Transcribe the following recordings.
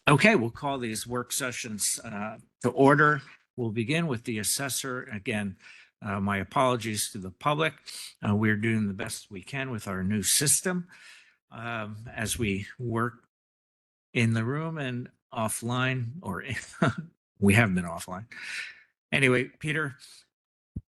Okay, we'll call these work sessions to order. We'll begin with the assessor. Again, my apologies to the public. We're doing the best we can with our new system as we work in the room and offline, or we have been offline. Anyway, Peter,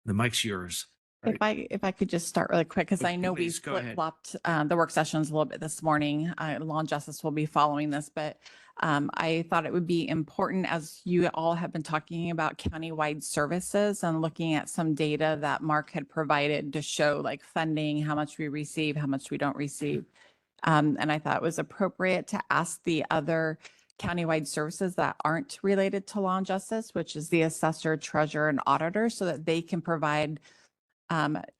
the mic's yours. If I could just start really quick, because I know we Please, go ahead. flip-flopped the work sessions a little bit this morning. Law and Justice will be following this, but I thought it would be important, as you all have been talking about countywide services and looking at some data that Mark had provided to show like funding, how much we receive, how much we don't receive. And I thought it was appropriate to ask the other countywide services that aren't related to law and justice, which is the assessor, treasurer, and auditor, so that they can provide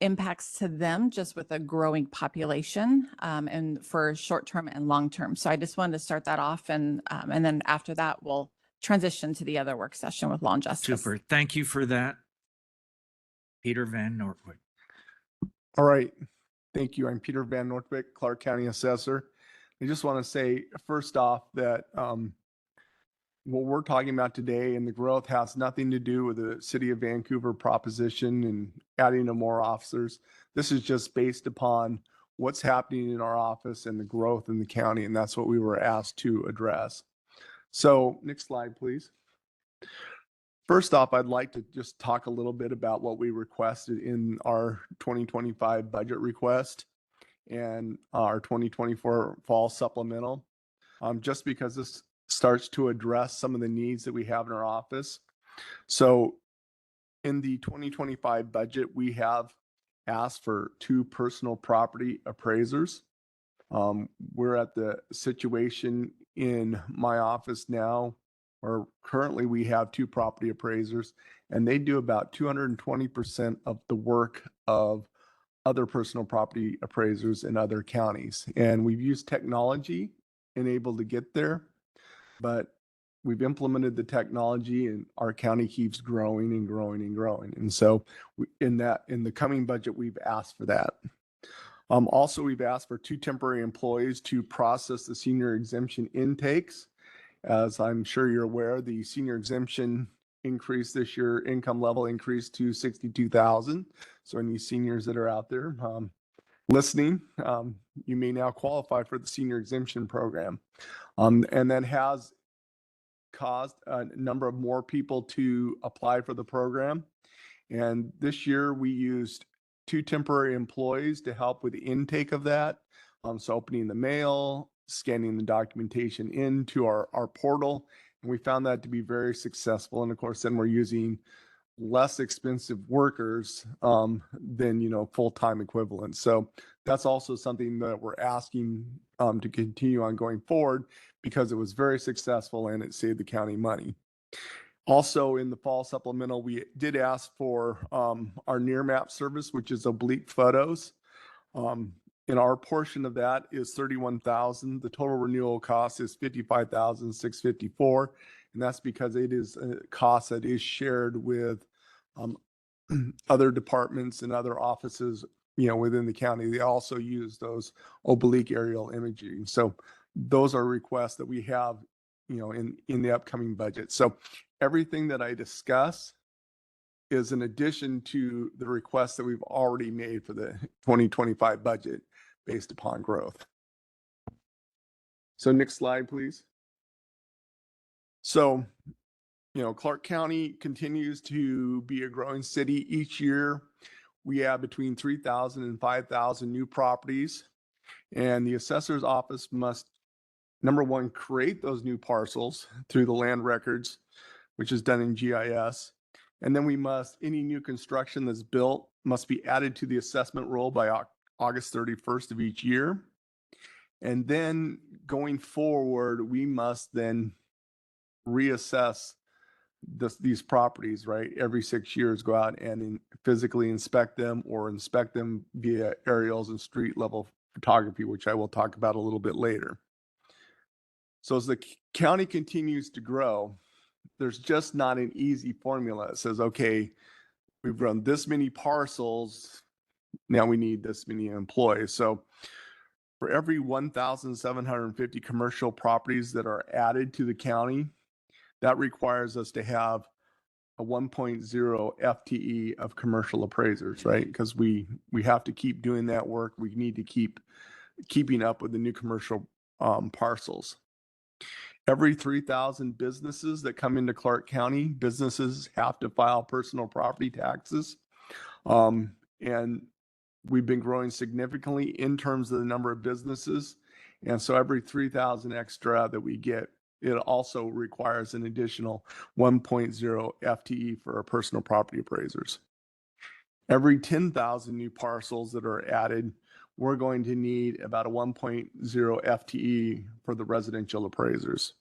impacts to them just with a growing population and for short-term and long-term. So I just wanted to start that off, and then after that, we'll transition to the other work session with law and justice. Super. Thank you for that. Peter Van Nortwick. All right. Thank you. I'm Peter Van Nortwick, Clark County Assessor. I just want to say first off that what we're talking about today and the growth has nothing to do with the City of Vancouver proposition and adding no more officers. This is just based upon what's happening in our office and the growth in the county, and that's what we were asked to address. So next slide, please. First off, I'd like to just talk a little bit about what we requested in our 2025 budget request and our 2024 fall supplemental, just because this starts to address some of the needs that we have in our office. So in the 2025 budget, we have asked for 2 personal property appraisers. We're at the situation in my office now, or currently we have 2 property appraisers, and they do about 220% of the work of other personal property appraisers in other counties. And we've used technology enabled to get there, but we've implemented the technology and our county keeps growing and growing and growing. And so in the coming budget, we've asked for that. Also, we've asked for 2 temporary employees to process the senior exemption intakes. As I'm sure you're aware, the senior exemption increase this year, income level increased to 62,000. So any seniors that are out there listening, you may now qualify for the senior exemption program. And that has caused a number of more people to apply for the program. And this year we used 2 temporary employees to help with the intake of that. So opening the mail, scanning the documentation into our portal. And we found that to be very successful. And of course, then we're using less expensive workers than, full-time equivalent. So that's also something that we're asking to continue on going forward, because it was very successful and it saved the county money. Also in the fall supplemental, we did ask for our near map service, which is oblique photos. And our portion of that is $31,000. The total renewal cost is $55,654. And that's because it is a cost that is shared with other departments and other offices, within the county. They also use those oblique aerial imaging. So those are requests that we have, in the upcoming budget. So everything that I discuss is in addition to the requests that we've already made for the 2025 budget based upon growth. So next slide, please. So, Clark County continues to be a growing city. Each year, we have between 3,000 and 5,000 new properties. And the assessor's office must, number one, create those new parcels through the land records, which is done in GIS. And then any new construction that's built must be added to the assessment roll by August 31st of each year. And then going forward, we must then reassess these properties, right? Every 6 years, go out and physically inspect them or inspect them via aerials and street level photography, which I will talk about a little bit later. So as the county continues to grow, there's just not an easy formula. It says, okay, we've run this many parcels, now we need this many employees. So For every 1,750 commercial properties that are added to the county, that requires us to have a 1.0 FTE of commercial appraisers, right? Because we have to keep doing that work. We need to keeping up with the new commercial parcels. Every 3,000 businesses that come into Clark County, businesses have to file personal property taxes. And we've been growing significantly in terms of the number of businesses. And so every 3,000 extra that we get, it also requires an additional 1.0 FTE for our personal property appraisers. Every 10,000 new parcels that are added, we're going to need about a 1.0 FTE for the residential appraisers.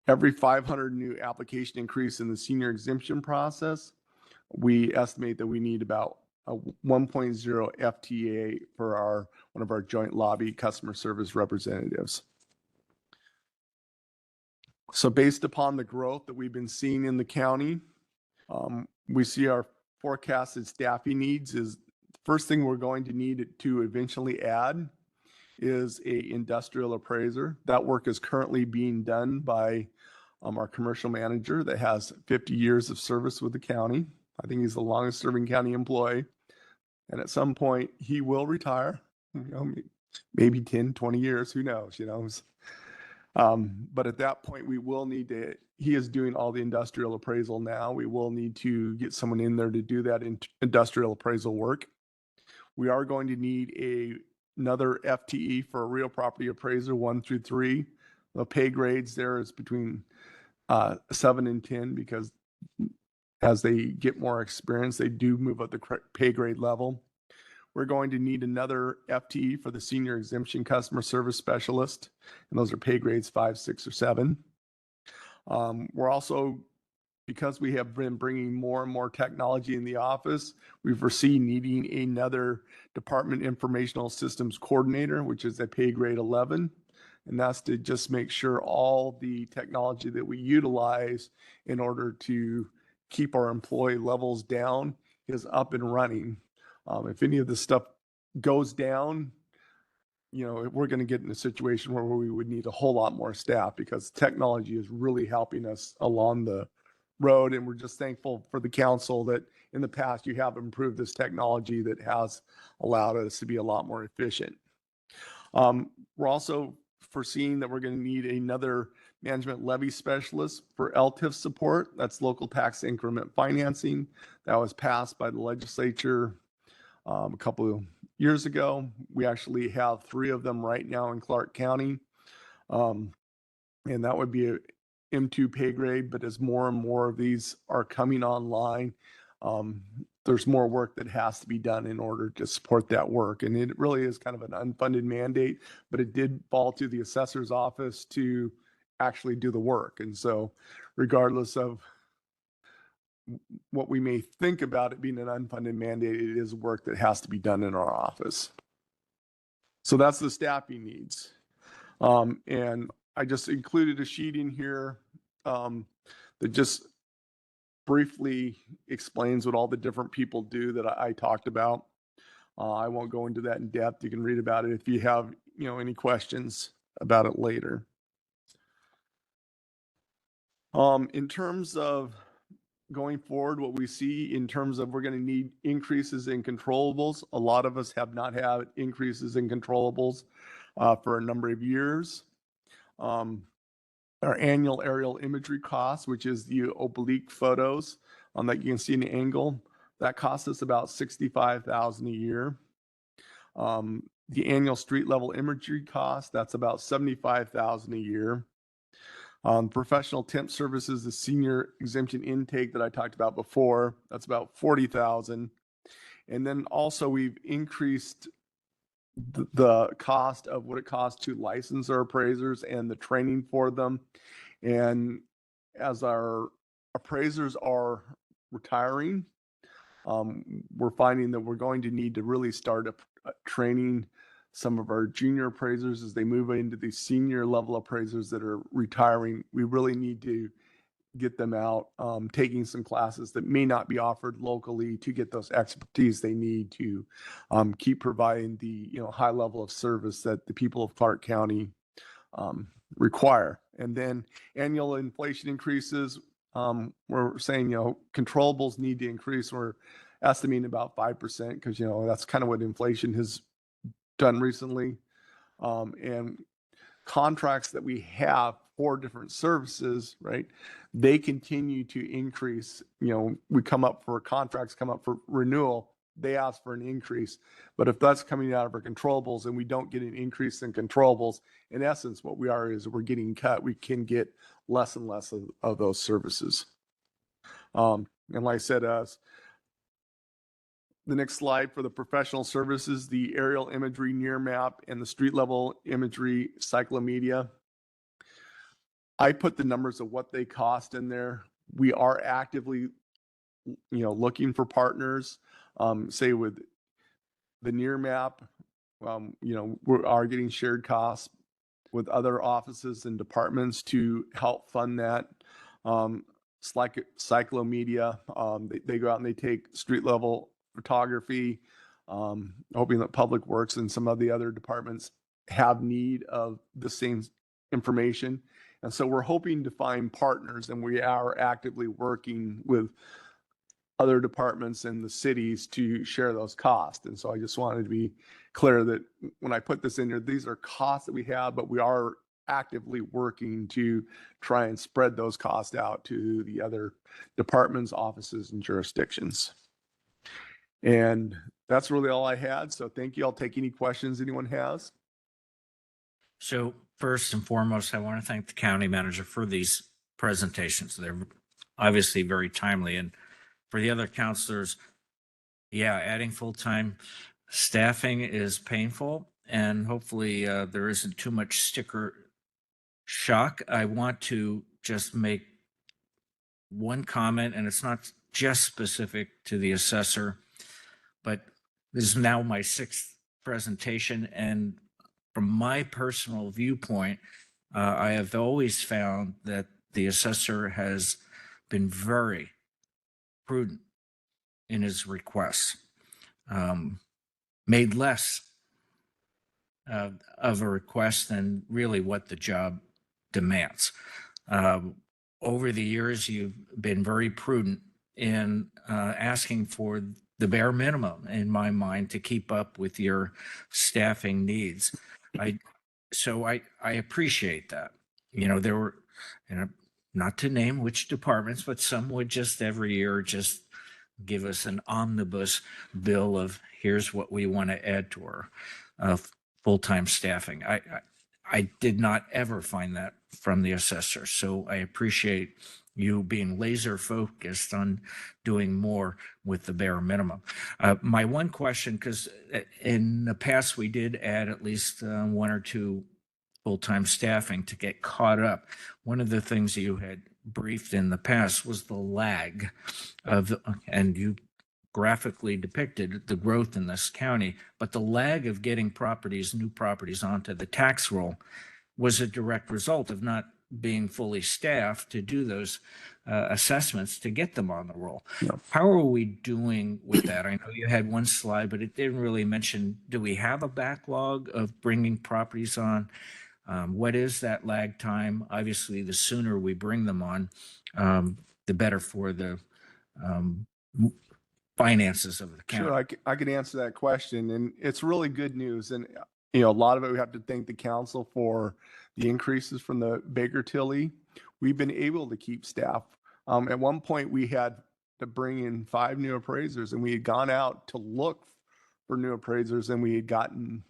Every 500 new application increase in the senior exemption process, we estimate that we need about a 1.0 FTA for one of our joint lobby customer service representatives. So based upon the growth that we've been seeing in the county, we see our forecasted staffing needs is the first thing we're going to need to eventually add is a industrial appraiser. That work is currently being done by our commercial manager that has 50 years of service with the county. I think he's the longest serving county employee. And at some point he will retire, maybe 10, 20 years, who knows, but at that point we will need to, he is doing all the industrial appraisal now. We will need to get someone in there to do that industrial appraisal work. We are going to need another FTE for a real property appraiser 1 through 3. The pay grades there is between 7 and 10 because as they get more experience, they do move up the pay grade level. We're going to need another FTE for the senior exemption customer service specialist, and those are pay grades 5, 6, or 7. We're also, because we have been bringing more and more technology in the office, we foresee needing another department informational systems coordinator, which is a pay grade 11. And that's to just make sure all the technology that we utilize in order to keep our employee levels down is up and running. If any of this stuff goes down, we're going to get in a situation where we would need a whole lot more staff because technology is really helping us along the road. And we're just thankful for the council that in the past you have improved this technology that has allowed us to be a lot more efficient. We're also foreseeing that we're going to need another management levy specialist for LTIF support. That's local tax increment financing. That was passed by the legislature a couple of years ago. We actually have 3 of them right now in Clark County. And that would be a M2 pay grade, but as more and more of these are coming online, there's more work that has to be done in order to support that work. And it really is kind of an unfunded mandate, but it did fall to the assessor's office to actually do the work. And so regardless of what we may think about it being an unfunded mandate, it is work that has to be done in our office. So that's the staffing needs. And I just included a sheet in here that just briefly explains what all the different people do that I talked about. I won't go into that in depth. You can read about it if you have, any questions about it later. In terms of going forward, what we see in terms of we're going to need increases in controllables. A lot of us have not had increases in controllables for a number of years. Our annual aerial imagery costs, which is the oblique photos that you can see in the angle, that costs us about $65,000 a year. The annual street level imagery cost, that's about $75,000 a year. Professional temp services, the senior exemption intake that I talked about before, that's about $40,000. And then also we've increased the cost of what it costs to license our appraisers and the training for them. And as our appraisers are retiring, we're finding that we're going to need to really start training some of our junior appraisers as they move into the senior level appraisers that are retiring. We really need to get them out, taking some classes that may not be offered locally to get those expertise they need to keep providing the high level of service that the people of Clark County require. And then annual inflation increases, we're saying controllables need to increase. We're estimating about 5% because that's kind of what inflation has done recently. And contracts that we have for different services, right? They continue to increase. We come up for contracts, come up for renewal. They ask for an increase. But if that's coming out of our controllables and we don't get an increase in controllables, in essence, what we are is we're getting cut. We can get less and less of those services. And like I said, the next slide for the professional services, the aerial imagery near map and the street level imagery cyclomedia. I put the numbers of what they cost in there. We are actively, looking for partners, say with the near map, we are getting shared costs with other offices and departments to help fund that. It's like cyclomedia. They go out and they take street level photography, hoping that Public Works and some of the other departments have need of the same information. And so we're hoping to find partners, and we are actively working with other departments in the cities to share those costs. And so I just wanted to be clear that when I put this in here, these are costs that we have, but we are actively working to try and spread those costs out to the other departments, offices, and jurisdictions. And that's really all I had. So thank you. I'll take any questions anyone has. So first and foremost, I want to thank the county manager for these presentations. They're obviously very timely. And for the other counselors, yeah, adding full-time staffing is painful, and hopefully there isn't too much sticker shock. I want to just make one comment, and it's not just specific to the assessor, but this is now my 6th presentation. And from my personal viewpoint, I have always found that the assessor has been very prudent in his requests, made less of a request than really what the job demands. Over the years, you've been very prudent in asking for the bare minimum, in my mind, to keep up with your staffing needs. So I appreciate that. There were, not to name which departments, but some would just every year just give us an omnibus bill of here's what we want to add to our full-time staffing. I did not ever find that from the assessor. So I appreciate you being laser focused on doing more with the bare minimum. My one question, because in the past we did add at least 1 or 2 full-time staffing to get caught up. One of the things you had briefed in the past was the lag and you graphically depicted the growth in this county, but the lag of getting new properties onto the tax roll was a direct result of not being fully staffed to do those assessments to get them on the roll. No. How are we doing with that? I know you had one slide, but it didn't really mention, do we have a backlog of bringing properties on? What is that lag time? Obviously, the sooner we bring them on, the better for the finances of the county. Sure, I can answer that question, and it's really good news. And a lot of it we have to thank the council for the increases from the Baker Tilly. We've been able to keep staff. At one point, we had to bring in 5 new appraisers, and we had gone out to look for new appraisers, and we had gotten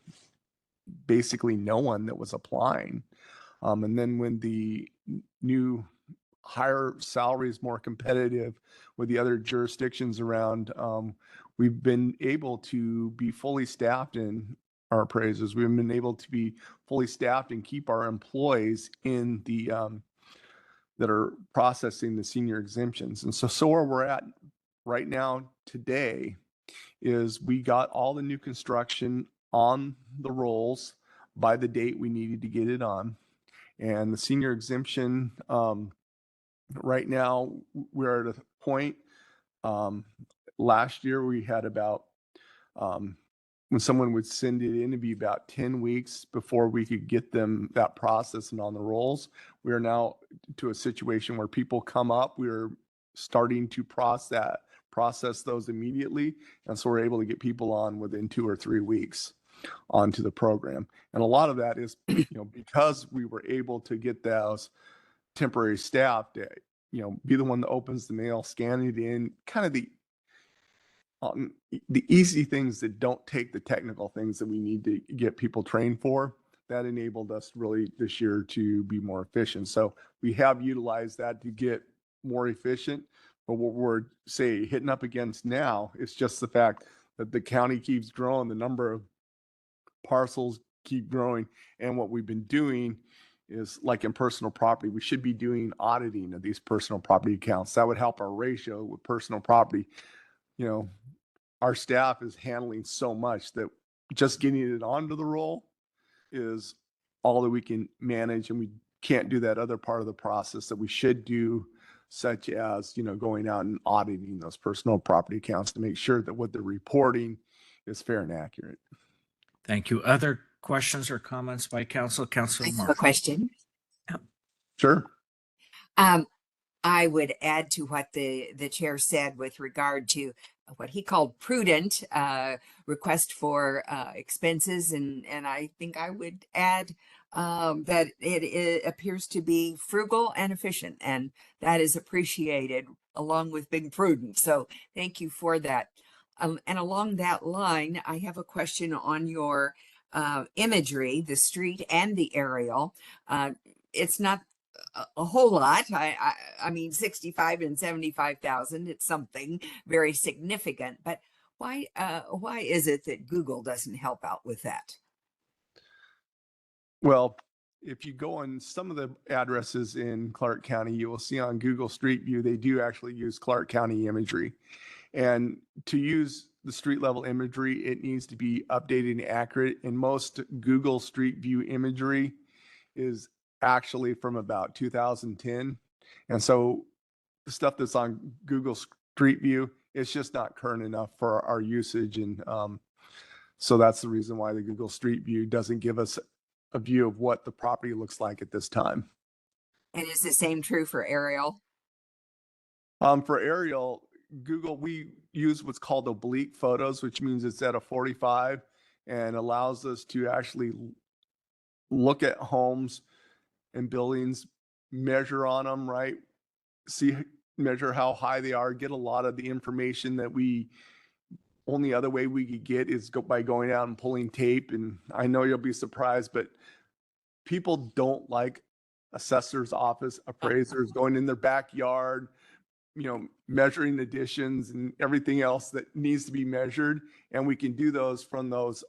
basically no one that was applying. And then when the new higher salaries, more competitive with the other jurisdictions around, we've been able to be fully staffed in our appraisers. We've been able to be fully staffed and keep our employees in the that are processing the senior exemptions. And so where we're at right now today is we got all the new construction on the rolls by the date we needed to get it on. And the senior exemption right now we're at a point, last year we had about, when someone would send it in, it'd be about 10 weeks before we could get them that process and on the rolls. We are now to a situation where people come up, we're starting to process those immediately. And so we're able to get people on within 2 or 3 weeks onto the program. And a lot of that is, because we were able to get those temporary staff to, be the one that opens the mail, scan it in, kind of the easy things that don't take the technical things that we need to get people trained for. That enabled us really this year to be more efficient. So we have utilized that to get more efficient. But what we're hitting up against now is just the fact that the county keeps growing, the number of parcels keep growing. And what we've been doing is, like in personal property, we should be doing auditing of these personal property accounts. That would help our ratio with personal property. Our staff is handling so much that just getting it onto the roll is all that we can manage. And we can't do that other part of the process that we should do, such as, going out and auditing those personal property accounts to make sure that what they're reporting is fair and accurate. Thank you. Other questions or comments by council? Councilor I have a Marshall. question. Sure. I would add to what the chair said with regard to what he called prudent request for expenses, and I think I would add that it appears to be frugal and efficient, and that is appreciated along with being prudent. So thank you for that. And along that line, I have a question on your imagery, the street and the aerial. It's not a whole lot. I mean, 65 and 75,000. It's something very significant. But why is it that Google doesn't help out with that? Well, if you go on some of the addresses in Clark County, you will see on Google Street View, they do actually use Clark County imagery. And to use the street level imagery, it needs to be updated and accurate. And most Google Street View imagery is actually from about 2010. And so the stuff that's on Google Street View, it's just not current enough for our usage. And so that's the reason why the Google Street View doesn't give us a view of what the property looks like at this time. And is the same true for aerial? For aerial, Google, we use what's called oblique photos, which means it's at a 45 and allows us to actually look at homes and buildings, measure on them, right? Measure how high they are, get a lot of the information that only other way we could get is by going out and pulling tape. And I know you'll be surprised, but people don't like assessors' office appraisers going in their backyard, measuring additions and everything else that needs to be measured. And we can do those from those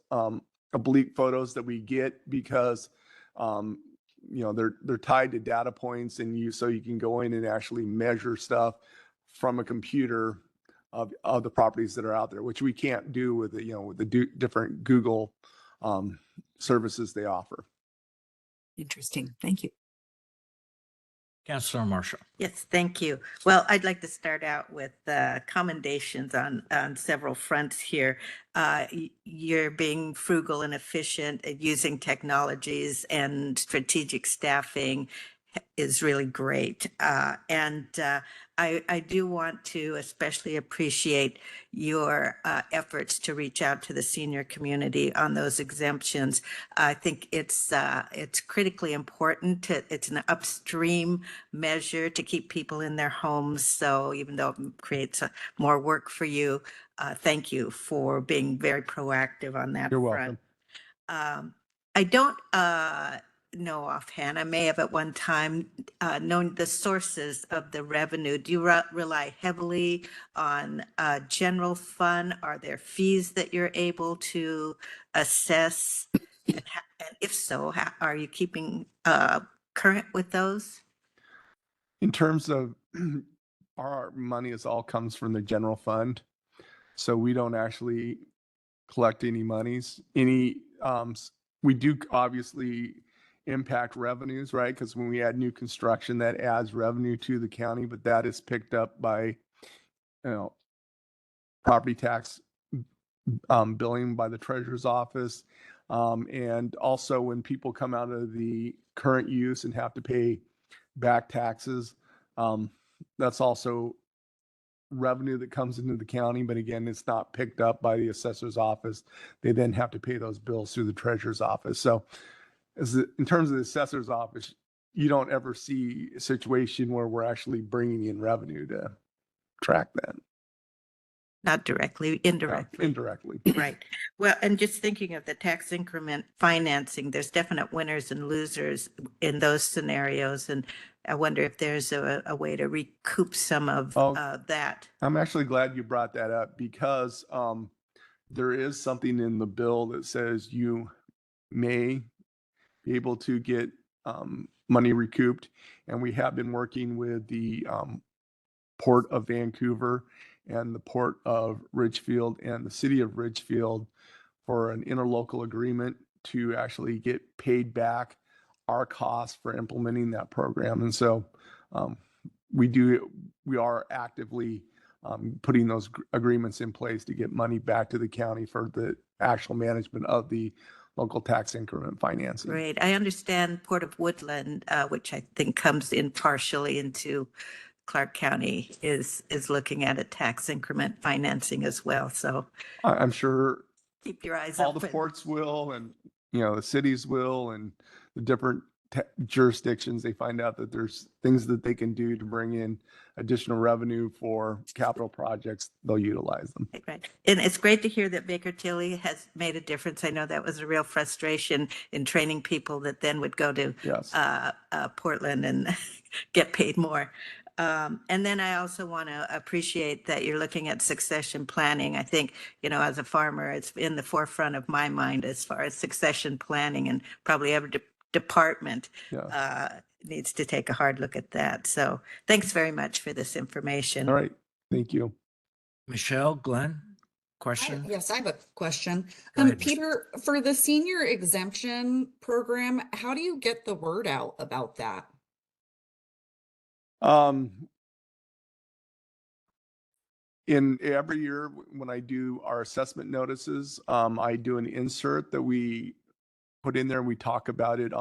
oblique photos that we get because they're tied to data points, and so you can go in and actually measure stuff from a computer of the properties that are out there, which we can't do with the different Google services they offer. Interesting. Thank you. Councilor Marshall. Yes, thank you. Well, I'd like to start out with commendations on several fronts here. You're being frugal and efficient at using technologies, and strategic staffing is really great. And I do want to especially appreciate your efforts to reach out to the senior community on those exemptions. I think it's critically important. It's an upstream measure to keep people in their homes. So even though it creates more work for you, thank you for being very proactive on that You're front. welcome. I don't know offhand. I may have at one time known the sources of the revenue. Do you rely heavily on general fund? Are there fees that you're able to assess? And if so, are you keeping current with those? In terms of our money, all comes from the general fund. So we don't actually collect any monies. We do obviously impact revenues, right? Because when we add new construction, that adds revenue to the county, but that is picked up by, you know, property tax billing by the treasurer's office. And also when people come out of the current use and have to pay back taxes, that's also revenue that comes into the county, but again, it's not picked up by the assessor's office. They then have to pay those bills through the treasurer's office. So in terms of the assessor's office, you don't ever see a situation where we're actually bringing in revenue to track that. Not directly, indirectly. Indirectly. Right. Well, and just thinking of the tax increment financing, there's definite winners and losers in those scenarios. And I wonder if there's a way to recoup some of Oh. that. I'm actually glad you brought that up because there is something in the bill that says you may be able to get money recouped. And we have been working with the Port of Vancouver and the Port of Ridgefield and the City of Ridgefield for an interlocal agreement to actually get paid back our costs for implementing that program. And so we are actively putting those agreements in place to get money back to the county for the actual management of the local tax increment financing. Great. I understand Port of Woodland, which I think comes in partially into Clark County, is looking at a tax increment financing as well. So I'm sure keep your eyes all open. the ports will, and the cities will, and the different jurisdictions, they find out that there's things that they can do to bring in additional revenue for capital projects, they'll utilize them. Right. And it's great to hear that Baker Tilly has made a difference. I know that was a real frustration in training people that then would go to Yes. Portland and get paid more. And then I also want to appreciate that you're looking at succession planning. I think, as a farmer, it's in the forefront of my mind as far as succession planning, and probably every department needs to take a hard look at that. So thanks very much for this information. All right. Thank you. Michelle, Glenn, question? Yes, I have a question. Go ahead, Peter, for the senior exemption program, how do you get the word out about that? In every year when I do our assessment notices, I do an insert that we put in there and we talk about it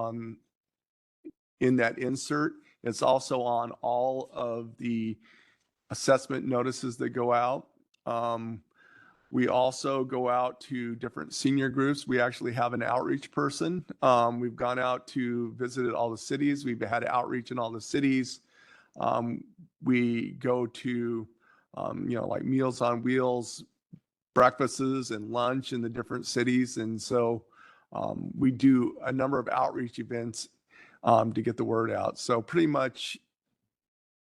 in that insert. It's also on all of the assessment notices that go out. We also go out to different senior groups. We actually have an outreach person. We've gone out to visit all the cities. We've had outreach in all the cities. We go to, like Meals on Wheels, breakfasts and lunch in the different cities. And so we do a number of outreach events to get the word out. So pretty much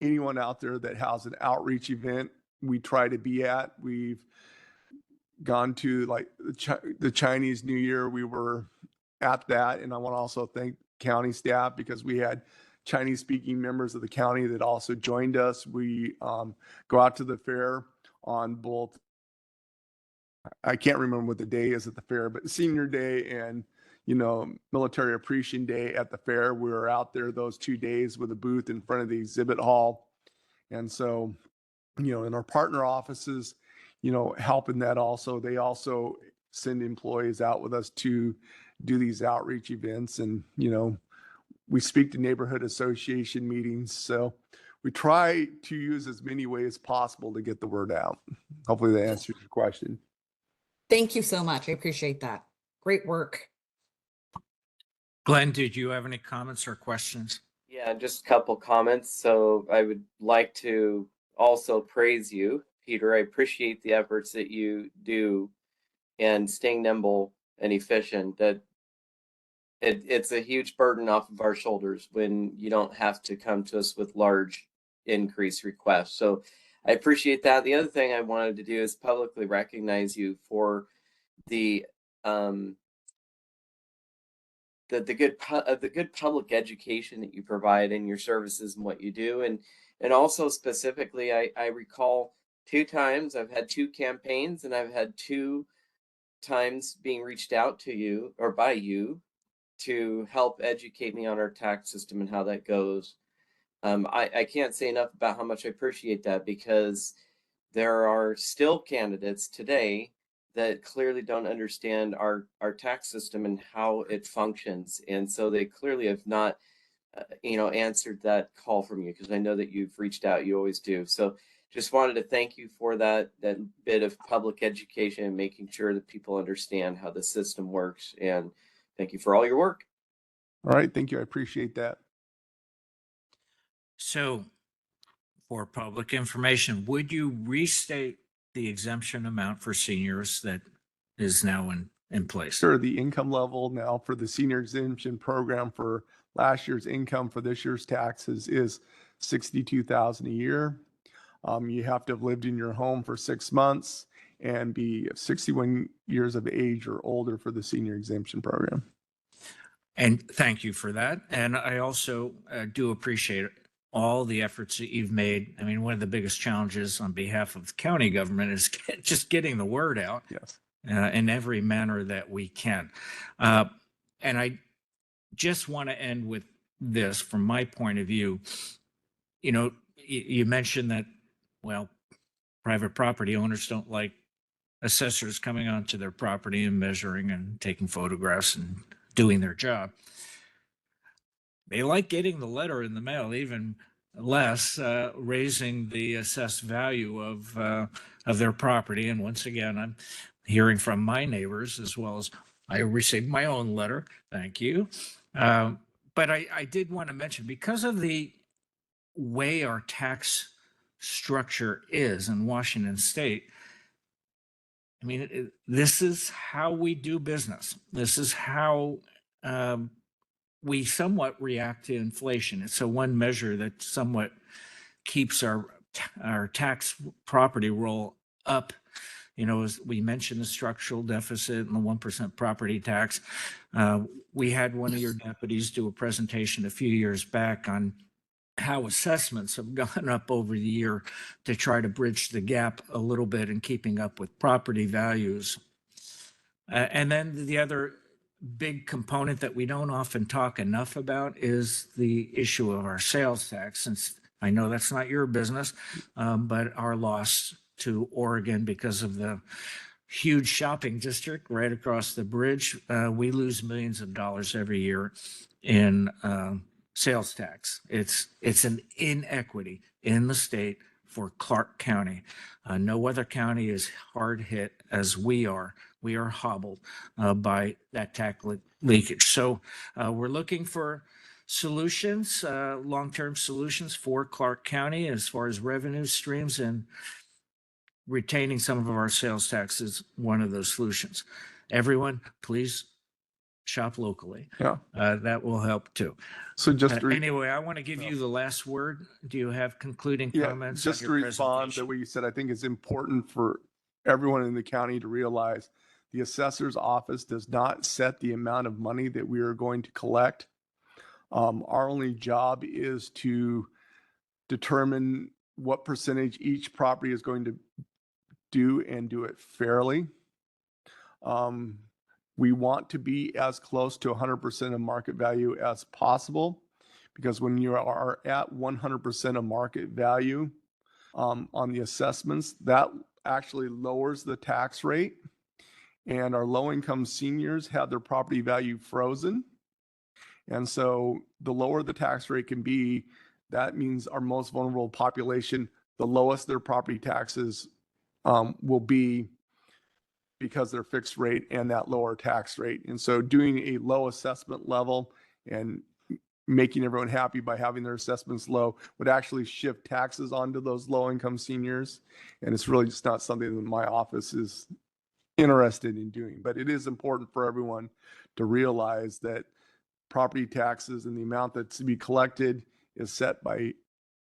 anyone out there that has an outreach event, we try to be at. We've gone to like the Chinese New Year. We were at that. And I want to also thank county staff because we had Chinese speaking members of the county that also joined us. We go out to the fair on both, I can't remember what the day is at the fair, but Senior Day and Military Appreciation Day at the fair. We were out there those 2 days with a booth in front of the exhibit hall. And so, in our partner offices, helping that also, they also send employees out with us to do these outreach events. And, we speak to neighborhood association meetings. So we try to use as many ways as possible to get the word out. Hopefully that answers your question. Thank you so much. I appreciate that. Great work. Glenn, did you have any comments or questions? Yeah, just a couple comments. So I would like to also praise you, Peter. I appreciate the efforts that you do and staying nimble and efficient. That it's a huge burden off of our shoulders when you don't have to come to us with large increase requests. So I appreciate that. The other thing I wanted to do is publicly recognize you for the good public education that you provide in your services and what you do, and also specifically, I recall 2 times I've had 2 campaigns, and I've had 2 times being reached out to you or by you to help educate me on our tax system and how that goes. I can't say enough about how much I appreciate that, because there are still candidates today that clearly don't understand our tax system and how it functions. And so they clearly have not, answered that call from you, because I know that you've reached out. You always do. So just wanted to thank you for that bit of public education and making sure that people understand how the system works. And thank you for all your work. All right, thank you. I appreciate that. So for public information, would you restate the exemption amount for seniors that is now in place? Sure, the income level now for the senior exemption program for last year's income for this year's taxes is 62,000 a year. You have to have lived in your home for 6 months and be 61 years of age or older for the senior exemption program. And thank you for that. And I also do appreciate all the efforts that you've made. I mean, one of the biggest challenges on behalf of the county government is just getting the word out Yes. in every manner that we can. And I just want to end with this from my point of view. You mentioned that, well, private property owners don't like assessors coming onto their property and measuring and taking photographs and doing their job. They like getting the letter in the mail, even less, raising the assessed value of their property. And once again, I'm hearing from my neighbors, as well as I received my own letter. Thank you. But I did want to mention, because of the way our tax structure is in Washington State, I mean, this is how we do business. This is how we somewhat react to inflation. It's a one measure that somewhat keeps our tax property roll up. As we mentioned, the structural deficit and the 1% property tax. We had one of your deputies do a presentation a few years back on how assessments have gone up over the year to try to bridge the gap a little bit in keeping up with property values. And then the other big component that we don't often talk enough about is the issue of our sales tax, since I know that's not your business, but our loss to Oregon because of the huge shopping district right across the bridge. We lose millions of dollars every year in sales tax. It's an inequity in the state for Clark County. No other county is hard hit as we are. We are hobbled by that tax leakage. So we're looking for solutions, long-term solutions for Clark County as far as revenue streams, and retaining some of our sales tax is one of those solutions. Everyone, please shop locally. Yeah. That will help too. So just Anyway, I want to give you the last word. Do you have concluding comments? just on to your respond to presentation? what you said, I think it's important for everyone in the county to realize the assessor's office does not set the amount of money that we are going to collect. Our only job is to determine what percentage each property is going to do and do it fairly. We want to be as close to 100% of market value as possible, because when you are at 100% of market value on the assessments, that actually lowers the tax rate. And our low-income seniors have their property value frozen. And so the lower the tax rate can be, that means our most vulnerable population, the lowest their property taxes will be, because they're fixed rate and that lower tax rate. And so doing a low assessment level and making everyone happy by having their assessments low would actually shift taxes onto those low income seniors. And it's really just not something that my office is interested in doing. But it is important for everyone to realize that property taxes and the amount that's to be collected is set by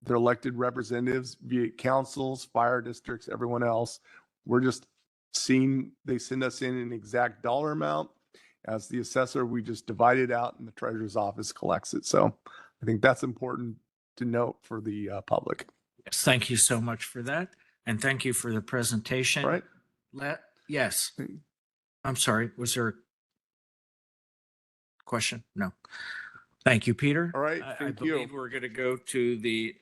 their elected representatives, be it councils, fire districts, everyone else. We're just seeing, they send us in an exact dollar amount. As the assessor, we just divide it out and the treasurer's office collects it. So I think that's important to note for the public. Yes, thank you so much for that. And thank you for the presentation. All right. Yes. I'm sorry. Was there a question? No. Thank you, Peter. All right, I thank you. believe we're going to go to the,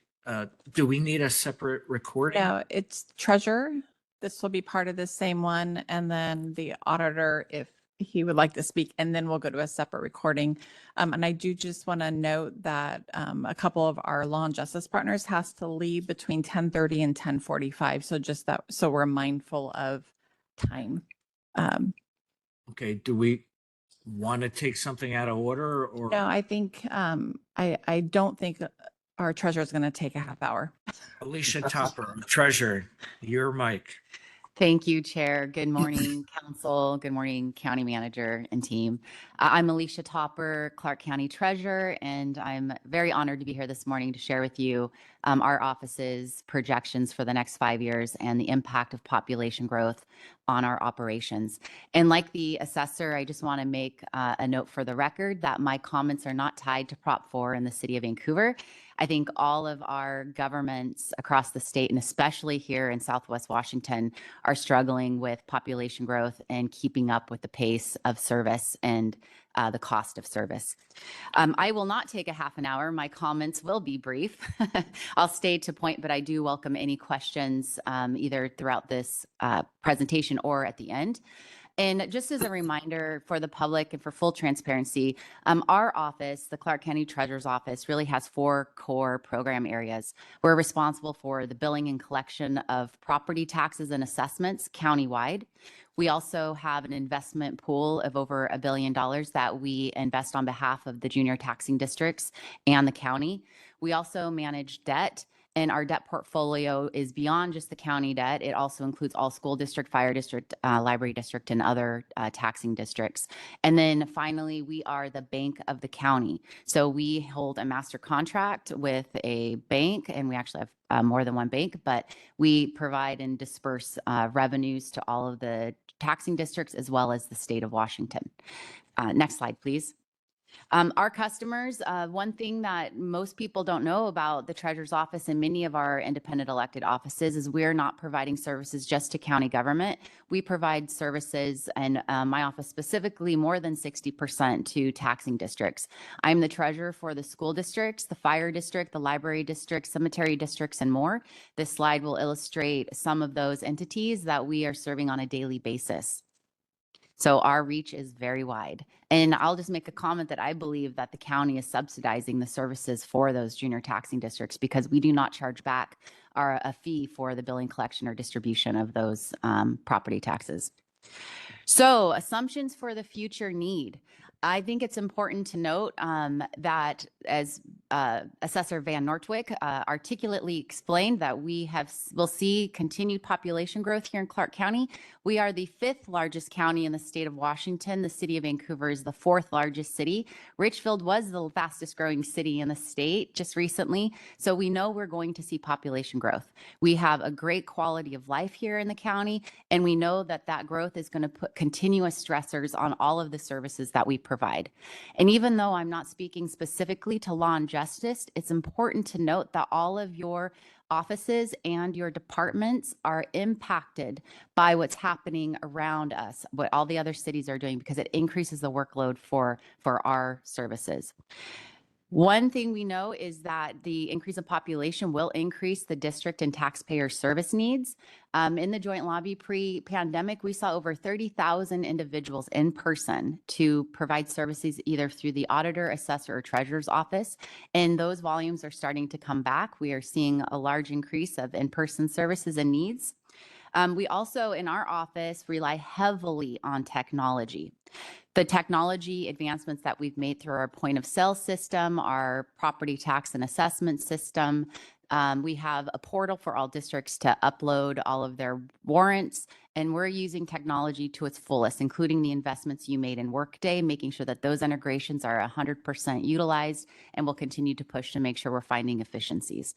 do we need a separate recording? No, it's treasurer. This will be part of the same one. And then the auditor, if he would like to speak, and then we'll go to a separate recording. And I do just want to note that a couple of our law and justice partners has to leave between 10:30 and 10:45. So just that, so we're mindful of time. Okay, do we want to take something out of order or? No, I think, I don't think our treasurer is going to take a half hour. Alicia Topper, treasurer, your mic. Thank you, Chair. Good morning, Council. Good morning, County Manager and team. I'm Alicia Topper, Clark County Treasurer, and I'm very honored to be here this morning to share with you our office's projections for the next 5 years and the impact of population growth on our operations. And like the assessor, I just want to make a note for the record that my comments are not tied to Prop 4 in the City of Vancouver. I think all of our governments across the state, and especially here in Southwest Washington, are struggling with population growth and keeping up with the pace of service and the cost of service. I will not take a half an hour. My comments will be brief. I'll stay to point, but I do welcome any questions either throughout this presentation or at the end. And just as a reminder for the public and for full transparency, our office, the Clark County Treasurer's Office, really has 4 core program areas. We're responsible for the billing and collection of property taxes and assessments countywide. We also have an investment pool of over $1 billion that we invest on behalf of the junior taxing districts and the county. We also manage debt. And our debt portfolio is beyond just the county debt. It also includes all school district, fire district, library district, and other taxing districts. And then finally, we are the bank of the county. So we hold a master contract with a bank, and we actually have more than one bank, but we provide and disperse revenues to all of the taxing districts as well as the state of Washington. Next slide, please. Our customers, one thing that most people don't know about the Treasurer's Office and many of our independent elected offices is we're not providing services just to county government. We provide services, and my office specifically, more than 60% to taxing districts. I'm the treasurer for the school districts, the fire district, the library district, cemetery districts, and more. This slide will illustrate some of those entities that we are serving on a daily basis. So our reach is very wide. And I'll just make a comment that I believe that the county is subsidizing the services for those junior taxing districts because we do not charge back a fee for the billing, collection, or distribution of those property taxes. So assumptions for the future need. I think it's important to note that as Assessor Van Nortwick articulately explained that we'll see continued population growth here in Clark County. We are the 5th largest county in the state of Washington. The city of Vancouver is the 4th largest city. Richfield was the fastest growing city in the state just recently. So we know we're going to see population growth. We have a great quality of life here in the county, and we know that that growth is going to put continuous stressors on all of the services that we provide. And even though I'm not speaking specifically to law and justice, it's important to note that all of your offices and your departments are impacted by what's happening around us, what all the other cities are doing, because it increases the workload for our services. One thing we know is that the increase in population will increase the district and taxpayer service needs. In the joint lobby pre-pandemic, we saw over 30,000 individuals in person to provide services either through the auditor, assessor, or treasurer's office. And those volumes are starting to come back. We are seeing a large increase of in-person services and needs. We also, in our office, rely heavily on technology. The technology advancements that we've made through our point of sale system, our property tax and assessment system. We have a portal for all districts to upload all of their warrants, and we're using technology to its fullest, including the investments you made in Workday, making sure that those integrations are 100% utilized, and we'll continue to push to make sure we're finding efficiencies.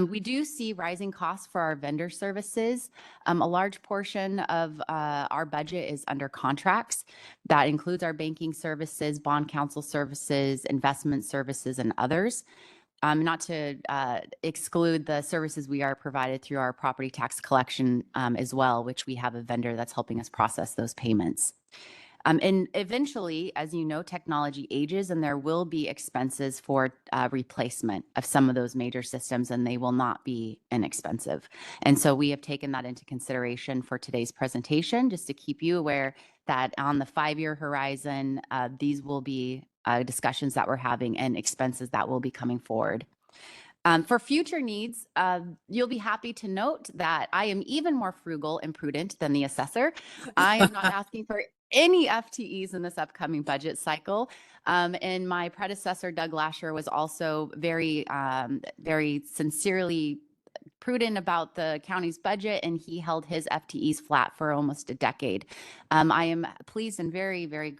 We do see rising costs for our vendor services. A large portion of our budget is under contracts. That includes our banking services, bond counsel services, investment services, and others. Not to exclude the services we are provided through our property tax collection as well, which we have a vendor that's helping us process those payments. And eventually, as you know, technology ages and there will be expenses for replacement of some of those major systems, and they will not be inexpensive. And so we have taken that into consideration for today's presentation, just to keep you aware that on the 5-year horizon, these will be discussions that we're having and expenses that will be coming forward. For future needs, you'll be happy to note that I am even more frugal and prudent than the assessor. I am not asking for any FTEs in this upcoming budget cycle. And my predecessor, Doug Lasher, was also very sincerely prudent about the county's budget, and he held his FTEs flat for almost a decade. I am pleased and very, very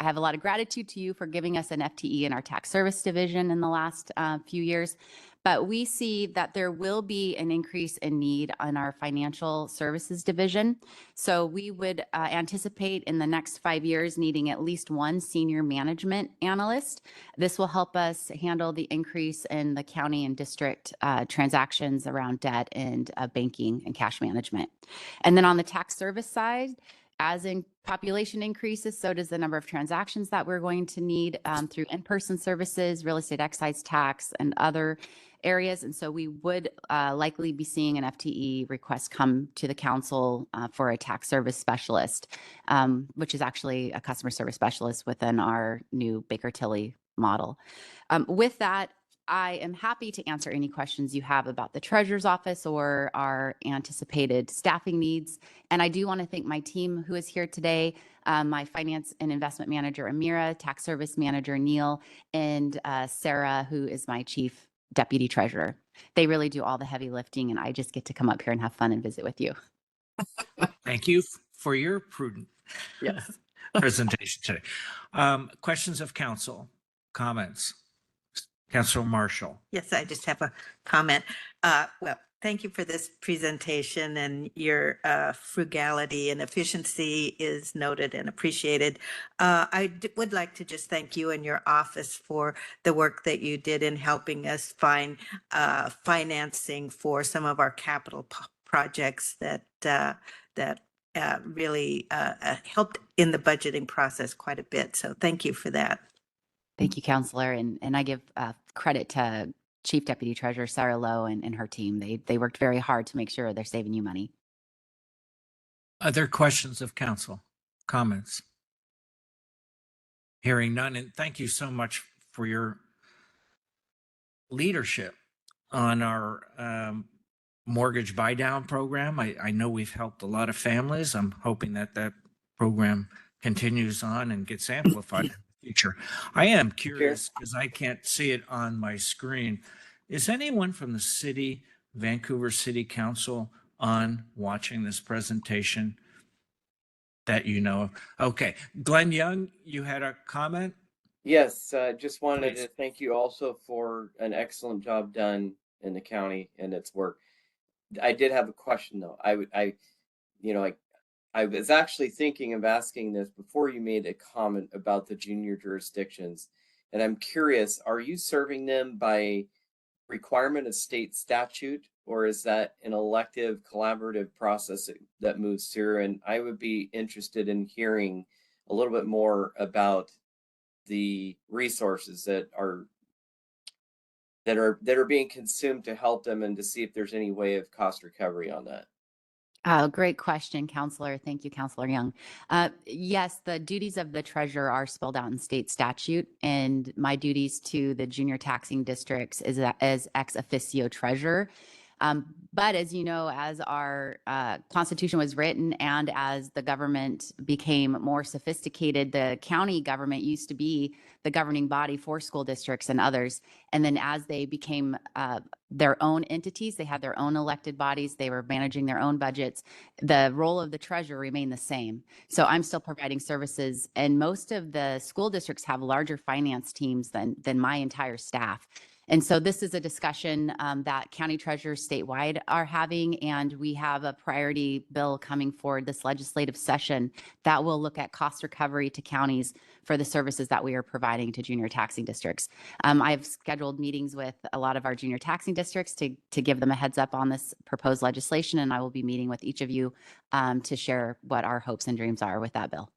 I have a lot of gratitude to you for giving us an FTE in our tax service division in the last few years. But we see that there will be an increase in need on our financial services division. So we would anticipate in the next 5 years needing at least one senior management analyst. This will help us handle the increase in the county and district transactions around debt and banking and cash management. And then on the tax service side, as in population increases, so does the number of transactions that we're going to need through in-person services, real estate excise tax, and other areas. And so we would likely be seeing an FTE request come to the council for a tax service specialist, which is actually a customer service specialist within our new Baker Tilly model. With that, I am happy to answer any questions you have about the treasurer's office or our anticipated staffing needs. And I do want to thank my team who is here today, my finance and investment manager, Amira, tax service manager, Neil, and Sarah, who is my chief deputy treasurer. They really do all the heavy lifting, and I just get to come up here and have fun and visit with you. Thank you for your prudent Yes. presentation today. Questions of council, comments? Councilor Marshall. Yes, I just have a comment. Well, thank you for this presentation, and your frugality and efficiency is noted and appreciated. Would like to just thank you and your office for the work that you did in helping us find financing for some of our capital projects that really helped in the budgeting process quite a bit. So thank you for that. Thank you, Counselor. And I give credit to Chief Deputy Treasurer Sarah Lowe and her team. They worked very hard to make sure they're saving you money. Other questions of council, comments? Hearing none, and thank you so much for your leadership on our mortgage buy down program. I know we've helped a lot of families. I'm hoping that that program continues on and gets amplified in the future. I am curious because I can't see it on my screen. Is anyone from the city, Vancouver City Council, on watching this presentation that you know of? Okay, Glenn Young, you had a comment? Yes, just wanted Please. to thank you also for an excellent job done in the county and its work. I did have a question though. I was actually thinking of asking this before you made a comment about the junior jurisdictions. And I'm curious, are you serving them by requirement of state statute, or is that an elective collaborative process that moves through? And I would be interested in hearing a little bit more about the resources that are being consumed to help them, and to see if there's any way of cost recovery on that. Great question, Counselor. Thank you, Counselor Young. Yes, the duties of the treasurer are spelled out in state statute, and my duties to the junior taxing districts is as ex officio treasurer. But as you know, as our constitution was written and as the government became more sophisticated, the county government used to be the governing body for school districts and others. And then as they became their own entities, they had their own elected bodies, they were managing their own budgets, the role of the treasurer remained the same. So I'm still providing services, and most of the school districts have larger finance teams than my entire staff. And so this is a discussion that county treasurers statewide are having, and we have a priority bill coming forward this legislative session that will look at cost recovery to counties for the services that we are providing to junior taxing districts. I've scheduled meetings with a lot of our junior taxing districts to give them a heads up on this proposed legislation, and I will be meeting with each of you to share what our hopes and dreams are with that bill.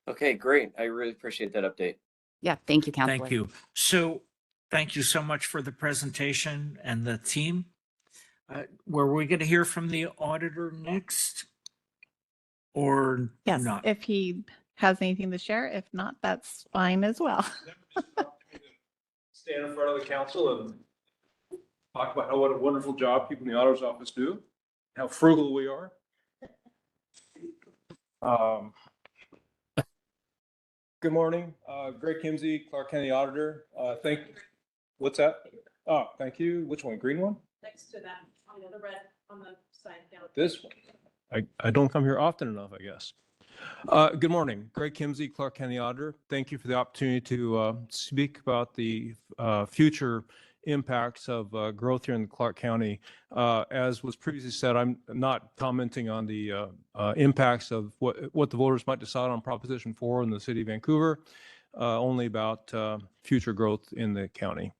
Okay, great. I really appreciate that update. Yeah, thank you, Counselor. Thank you. So thank you so much for the presentation and the team. Were we going to hear from the auditor next or Yes, not? if he has anything to share. If not, that's fine as well. Stand in front of the council and talk about what a wonderful job people in the auditor's office do, how frugal we are. Good morning, Greg Kimsey, Clark County Auditor. What's that? Oh, thank you. Which one? Green one? Next to that, on the other red, on the side down. This one. I don't come here often enough, I guess. Good morning, Greg Kimsey, Clark County Auditor. Thank you for the opportunity to speak about the future impacts of growth here in Clark County. As was previously said, I'm not commenting on the impacts of what the voters might decide on Proposition 4 in the city of Vancouver, only about future growth in the county.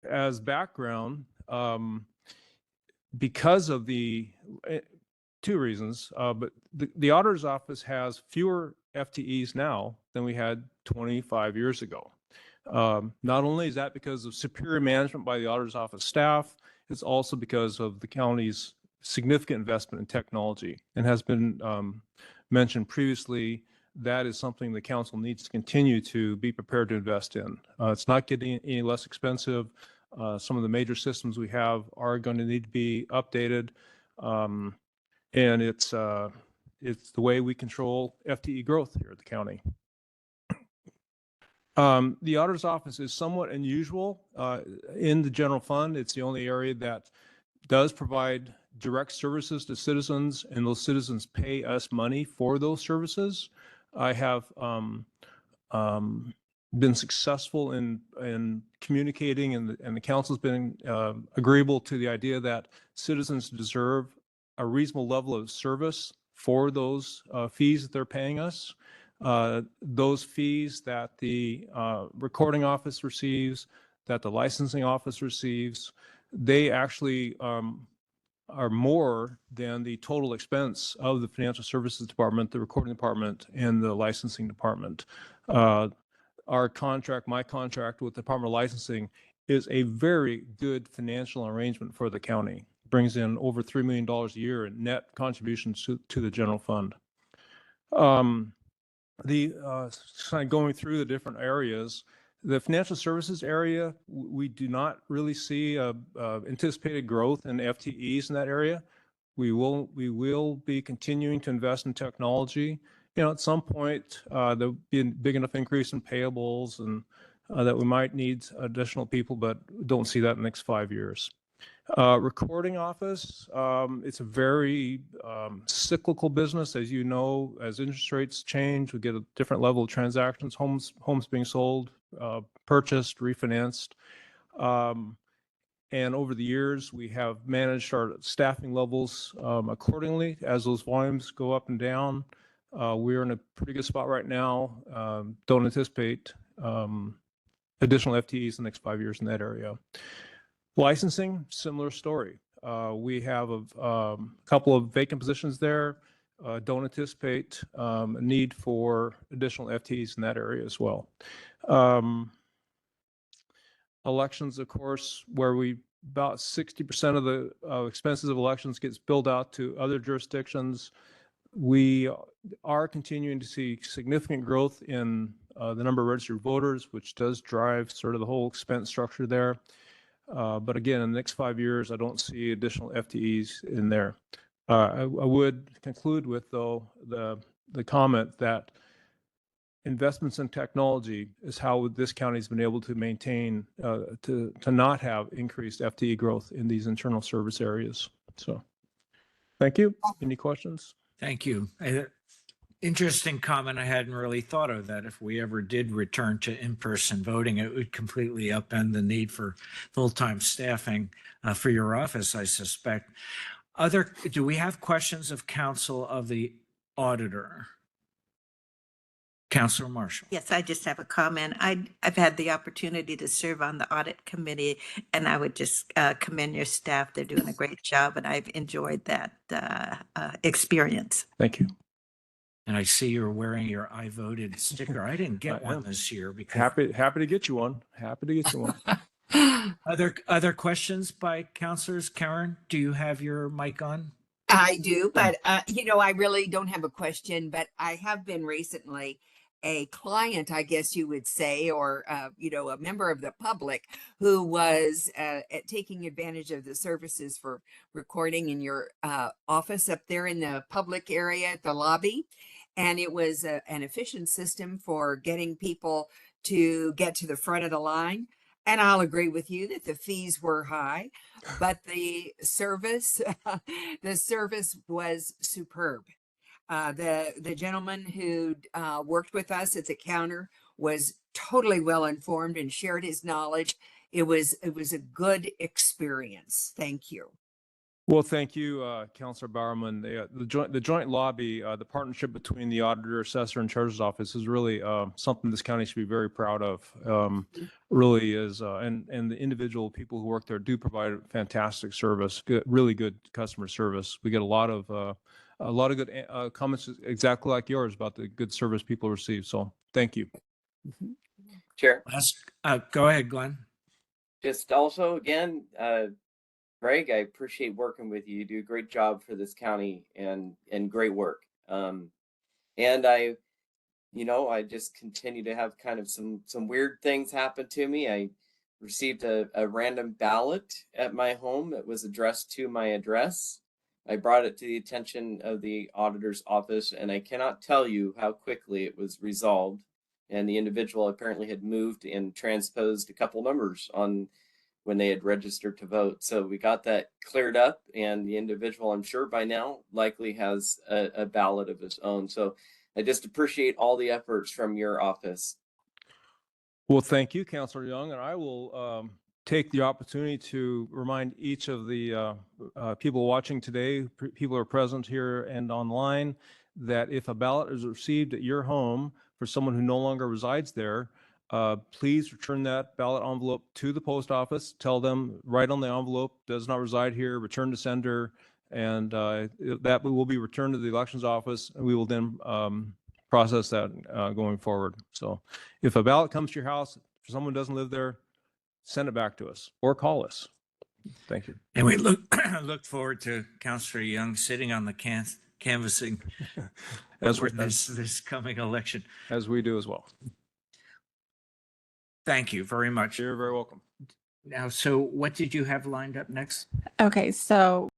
As background, because of the two reasons, but the auditor's office has fewer FTEs now than we had 25 years ago. Not only is that because of superior management by the auditor's office staff, it's also because of the county's significant investment in technology, and has been mentioned previously. That is something the council needs to continue to be prepared to invest in. It's not getting any less expensive. Some of the major systems we have are going to need to be updated. And it's the way we control FTE growth here at the county. The auditor's office is somewhat unusual in the general fund. It's the only area that does provide direct services to citizens, and those citizens pay us money for those services. I have been successful in communicating, and the council's been agreeable to the idea that citizens deserve a reasonable level of service for those fees that they're paying us. Those fees that the recording office receives, that the licensing office receives, they actually are more than the total expense of the financial services department, the recording department, and the licensing department. My contract with the Department of Licensing is a very good financial arrangement for the county. Brings in over $3 million a year in net contributions to the general fund. Kind of going through the different areas, the financial services area, we do not really see anticipated growth in FTEs in that area. We will be continuing to invest in technology. At some point, there'll be a big enough increase in payables and that we might need additional people, but don't see that in the next 5 years. Recording office, it's a very cyclical business. As you know, as interest rates change, we get a different level of transactions, homes being sold, purchased, refinanced. And over the years, we have managed our staffing levels accordingly as those volumes go up and down. We're in a pretty good spot right now. Don't anticipate additional FTEs in the next 5 years in that area. Licensing, similar story. We have a couple of vacant positions there. Don't anticipate a need for additional FTEs in that area as well. Elections, of course, where about 60% of the expenses of elections gets billed out to other jurisdictions. We are continuing to see significant growth in the number of registered voters, which does drive sort of the whole expense structure there. But again, in the next 5 years, I don't see additional FTEs in there. I would conclude with, though, the comment that investments in technology is how this county has been able to maintain, to not have increased FTE growth in these internal service areas. So, thank you. Any questions? Thank you. Interesting comment. I hadn't really thought of that. If we ever did return to in-person voting, it would completely upend the need for full-time staffing for your office, I suspect. Do we have questions of counsel of the auditor? Councilor Marshall. Yes, I just have a comment. I've had the opportunity to serve on the audit committee, and I would just commend your staff. They're doing a great job, and I've enjoyed that experience. Thank you. And I see you're wearing your I voted sticker. I didn't get I one am. this year because Happy to get you one. Happy to get you one. other questions by counselors? Karen, do you have your mic on? I do, but I really don't have a question, but I have been recently a client, I guess you would say, or a member of the public who was taking advantage of the services for recording in your office up there in the public area at the lobby. And it was an efficient system for getting people to get to the front of the line. And I'll agree with you that the fees were high, but the service, the service was superb. The gentleman who worked with us at the counter was totally well informed and shared his knowledge. It was a good experience. Thank you. Well, thank you, Councilor Bowerman. The joint lobby, the partnership between the auditor, assessor, and treasurer's office is really something this county should be very proud of. Really is, and the individual people who work there do provide fantastic service, really good customer service. We get a lot of good comments exactly like yours about the good service people receive. So thank you. Chair, Go ahead, Glenn. just also again, Greg, I appreciate working with you. You do a great job for this county and great work. And I just continue to have kind of some weird things happen to me. I received a random ballot at my home that was addressed to my address. I brought it to the attention of the auditor's office, and I cannot tell you how quickly it was resolved. And the individual apparently had moved and transposed a couple numbers on when they had registered to vote. So we got that cleared up, and the individual, I'm sure by now, likely has a ballot of his own. So I just appreciate all the efforts from your office. Well, thank you, Councilor Young, and I will take the opportunity to remind each of the people watching today, people who are present here and online, that if a ballot is received at your home for someone who no longer resides there, please return that ballot envelope to the post office. Tell them right on the envelope, does not reside here, return to sender, and that will be returned to the elections office, and we will then process that going forward. So if a ballot comes to your house, if someone doesn't live there, send it back to us or call us. Thank you. And we look forward to Councilor Young sitting on the canvassing As for this coming election. as we do as well. Thank you very much. You're very welcome. Now, so what did you have lined up next? Okay, so